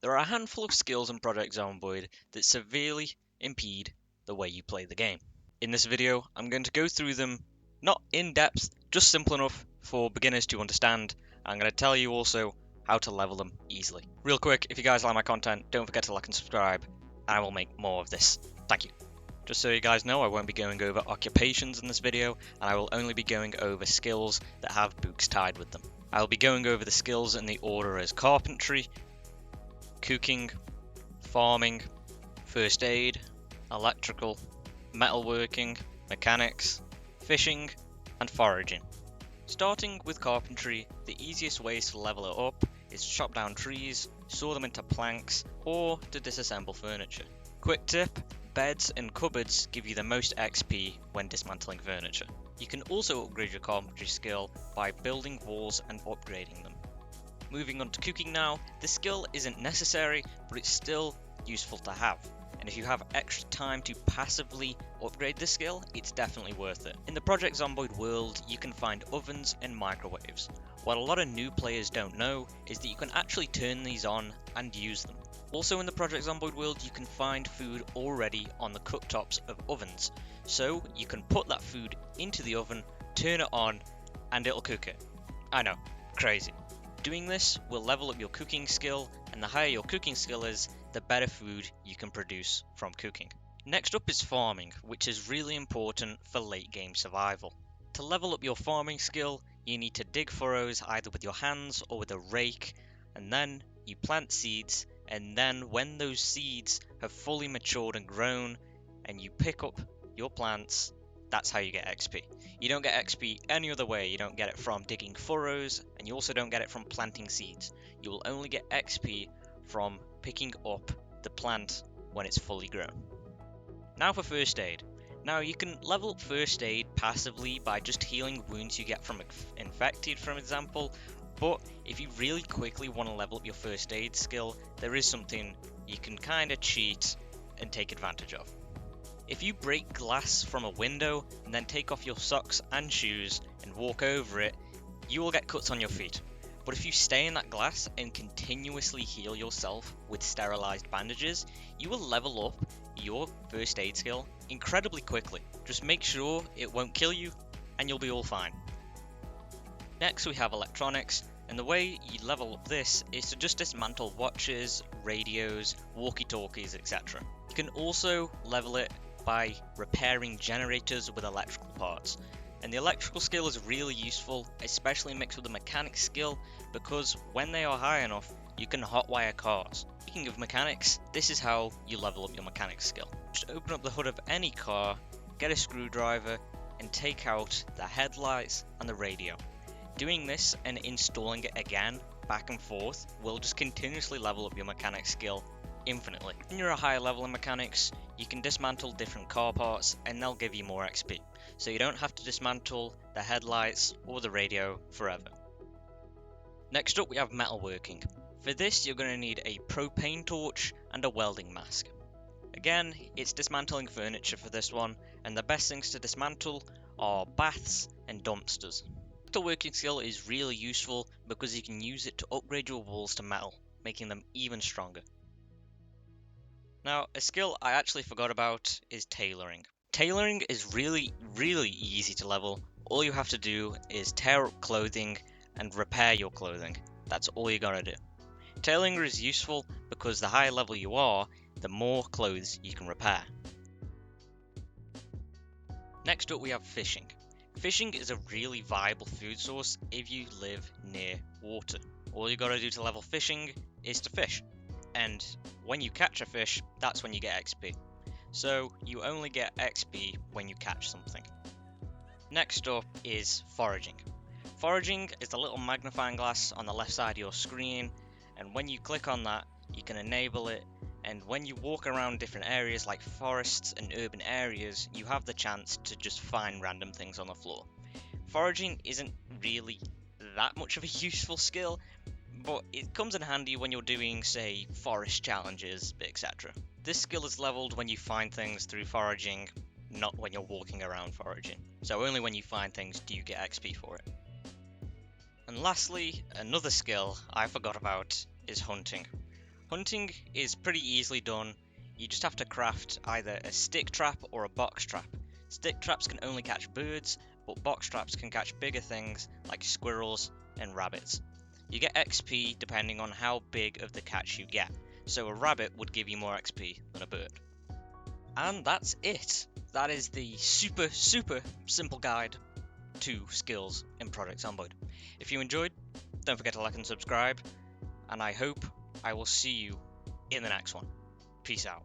There are a handful of skills in Project Zomboid that severely impede the way you play the game. In this video, I'm going to go through them, not in depth, just simple enough for beginners to understand. I'm going to tell you also how to level them easily. Real quick, if you guys like my content, don't forget to like and subscribe, and I will make more of this. Thank you. Just so you guys know, I won't be going over occupations in this video, and I will only be going over skills that have books tied with them. I will be going over the skills in the order as Carpentry, Cooking, Farming, First Aid, Electrical, Metalworking, Mechanics, Fishing, and Foraging. Starting with Carpentry, the easiest ways to level it up is to chop down trees, saw them into planks, or to disassemble furniture. Quick tip, beds and cupboards give you the most XP when dismantling furniture. You can also upgrade your carpentry skill by building walls and upgrading them. Moving on to cooking now, the skill isn't necessary, but it's still useful to have. And if you have extra time to passively upgrade this skill, it's definitely worth it. In the Project Zomboid world, you can find ovens and microwaves. What a lot of new players don't know is that you can actually turn these on and use them. Also in the Project Zomboid world, you can find food already on the cooktops of ovens. So you can put that food into the oven, turn it on, and it'll cook it. I know, crazy. Doing this will level up your cooking skill, and the higher your cooking skill is, the better food you can produce from cooking. Next up is farming, which is really important for late game survival. To level up your farming skill, you need to dig furrows either with your hands or with a rake, and then you plant seeds, and then when those seeds have fully matured and grown, and you pick up your plants, that's how you get XP. You don't get XP any other way. You don't get it from digging furrows, and you also don't get it from planting seeds. You will only get XP from picking up the plant when it's fully grown. Now for first aid. Now you can level up first aid passively by just healing wounds you get from infected, for example, but if you really quickly want to level up your first aid skill, there is something you can kind of cheat and take advantage of. If you break glass from a window and then take off your socks and shoes and walk over it, you will get cuts on your feet. But if you stay in that glass and continuously heal yourself with sterilized bandages, you will level up your first aid skill incredibly quickly. Just make sure it won't kill you and you'll be all fine. Next we have electronics, and the way you level up this is to just dismantle watches, radios, walkie-talkies, etc. You can also level it by repairing generators with electrical parts. And the electrical skill is really useful, especially mixed with the mechanics skill, because when they are high enough, you can hotwire cars. Speaking of mechanics, this is how you level up your mechanics skill. Just open up the hood of any car, get a screwdriver, and take out the headlights and the radio. Doing this and installing it again, back and forth, will just continuously level up your mechanics skill infinitely. When you're a higher level in mechanics, you can dismantle different car parts and they'll give you more XP. So you don't have to dismantle the headlights or the radio forever. Next up we have metalworking. For this you're going to need a propane torch and a welding mask. Again, it's dismantling furniture for this one, and the best things to dismantle are baths and dumpsters. Metalworking skill is really useful because you can use it to upgrade your walls to metal, making them even stronger. Now, a skill I actually forgot about is tailoring. Tailoring is really easy to level. All you have to do is tear up clothing and repair your clothing. That's all you gotta do. Tailoring is useful because the higher level you are, the more clothes you can repair. Next up we have fishing. Fishing is a really viable food source if you live near water. All you gotta do to level fishing is to fish. And when you catch a fish, that's when you get XP. So you only get XP when you catch something. Next up is foraging. Foraging is the little magnifying glass on the left side of your screen, and when you click on that, you can enable it, and when you walk around different areas like forests and urban areas, you have the chance to just find random things on the floor. Foraging isn't really that much of a useful skill, but it comes in handy when you're doing, say, forest challenges, etc. This skill is leveled when you find things through foraging, not when you're walking around foraging. So only when you find things do you get XP for it. And lastly, another skill I forgot about is hunting. Hunting is pretty easily done. You just have to craft either a stick trap or a box trap. Stick traps can only catch birds, but box traps can catch bigger things like squirrels and rabbits. You get XP depending on how big of the catch you get, so a rabbit would give you more XP than a bird. And that's it. That is the super simple guide to skills in Project Zomboid. If you enjoyed, don't forget to like and subscribe, and I hope I will see you in the next one. Peace out.